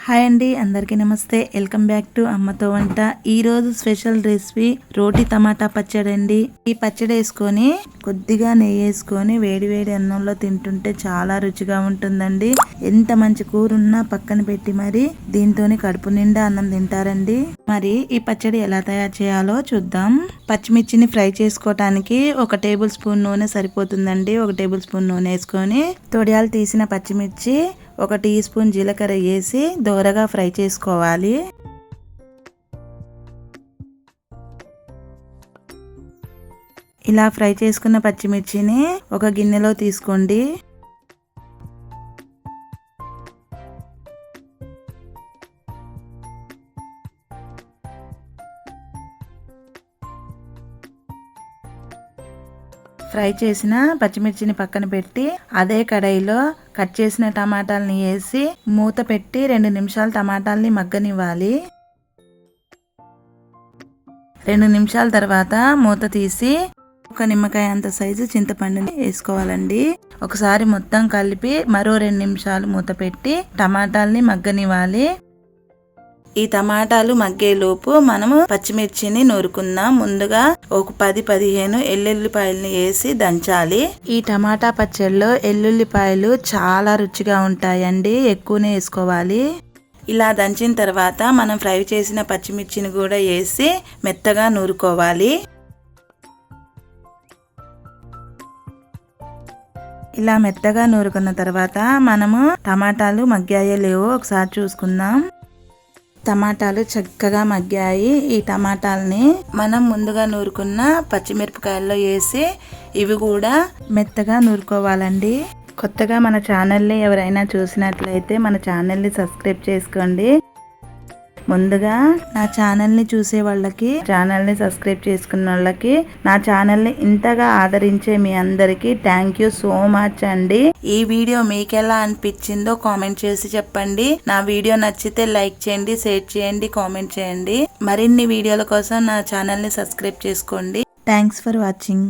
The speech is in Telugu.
హాయ్ అండి, అందరికీ నమస్తే. వెల్కమ్ బ్యాక్ టు అమ్మతో వంట. ఈ రోజు స్పెషల్ రెసిపీ రోటి టమాటా పచ్చడి అండి. ఈ పచ్చడి వేసుకొని కొద్దిగా నెయ్యి వేసుకొని వేడి వేడి అన్నంలో తింటుంటే చాలా రుచిగా ఉంటుందండి. ఎంత మంచి కూర ఉన్నా పక్కన పెట్టి మరి దీంతోని కడుపు నిండా అన్నం తింటారండి. మరి ఈ పచ్చడి ఎలా తయారు చేయాలో చూద్దాం. పచ్చిమిర్చిని ఫ్రై చేసుకోవటానికి 1 టేబుల్ స్పూన్ నూనె సరిపోతుందండి. 1 టేబుల్ స్పూన్ నూనె వేసుకొని తొడియాలు తీసిన పచ్చిమిర్చి 1 టీ స్పూన్ జీలకర్ర వేసి దోరగా ఫ్రై చేసుకోవాలి. ఇలా ఫ్రై చేసుకున్న పచ్చిమిర్చిని ఒక గిన్నెలో తీసుకోండి. ఫ్రై చేసిన పచ్చిమిర్చిని పక్కన పెట్టి అదే కడాయిలో కట్ చేసిన టమాటాలని వేసి మూత పెట్టి 2 నిమిషాలు టమాటాలని మగ్గనివ్వాలి. 2 నిమిషాల తర్వాత మూత తీసి 1 నిమ్మకాయ అంత సైజు చింతపండుని వేసుకోవాలండి. ఒకసారి మొత్తం కలిపి మరో 2 నిమిషాలు మూత పెట్టి టమాటాలని మగ్గనివ్వాలి. ఈ టమాటాలు మగ్గేలోపు మనము పచ్చిమిర్చిని నూరుకుందాం. ముందుగా ఒక 10-15 ఎల్లుల్లిపాయలని వేసి దంచాలి. ఈ టమాటా పచ్చడిలో ఎల్లుల్లిపాయలు చాలా రుచిగా ఉంటాయండి, ఎక్కువనే వేసుకోవాలి. ఇలా దంచిన తర్వాత మనం ఫ్రై చేసిన పచ్చిమిర్చిని కూడా వేసి మెత్తగా నూరుకోవాలి. ఇలా మెత్తగా నూరుకున్న తర్వాత మనము టమాటాలు మగ్గాయో లేవో ఒకసారి చూసుకుందాం. టమాటాలు చక్కగా మగ్గాయి. ఈ టమాటాలని మనం ముందుగా నూరుకున్న పచ్చిమిరపకాయల్లో వేసి ఇవి కూడా మెత్తగా నూరుకోవాలండి. కొత్తగా మన ఛానల్ని ఎవరైనా చూసినట్లయితే మన ఛానల్ని సబ్స్క్రైబ్ చేసుకోండి. ముందుగా నా ఛానల్ని చూసే వాళ్ళకి, ఛానల్ని సబ్స్క్రైబ్ చేసుకున్న వాళ్ళకి, నా ఛానల్ని ఇంతగా ఆదరించే మీ అందరికీ థ్యాంక్ యూ సో మచ్ అండి. ఈ వీడియో మీకు ఎలా అనిపించిందో కామెంట్ చేసి చెప్పండి. నా వీడియో నచ్చితే లైక్ చేయండి, షేర్ చేయండి, కామెంట్ చేయండి. మరిన్ని వీడియోల కోసం నా ఛానల్ని సబ్స్క్రైబ్ చేసుకోండి. Thanks for watching.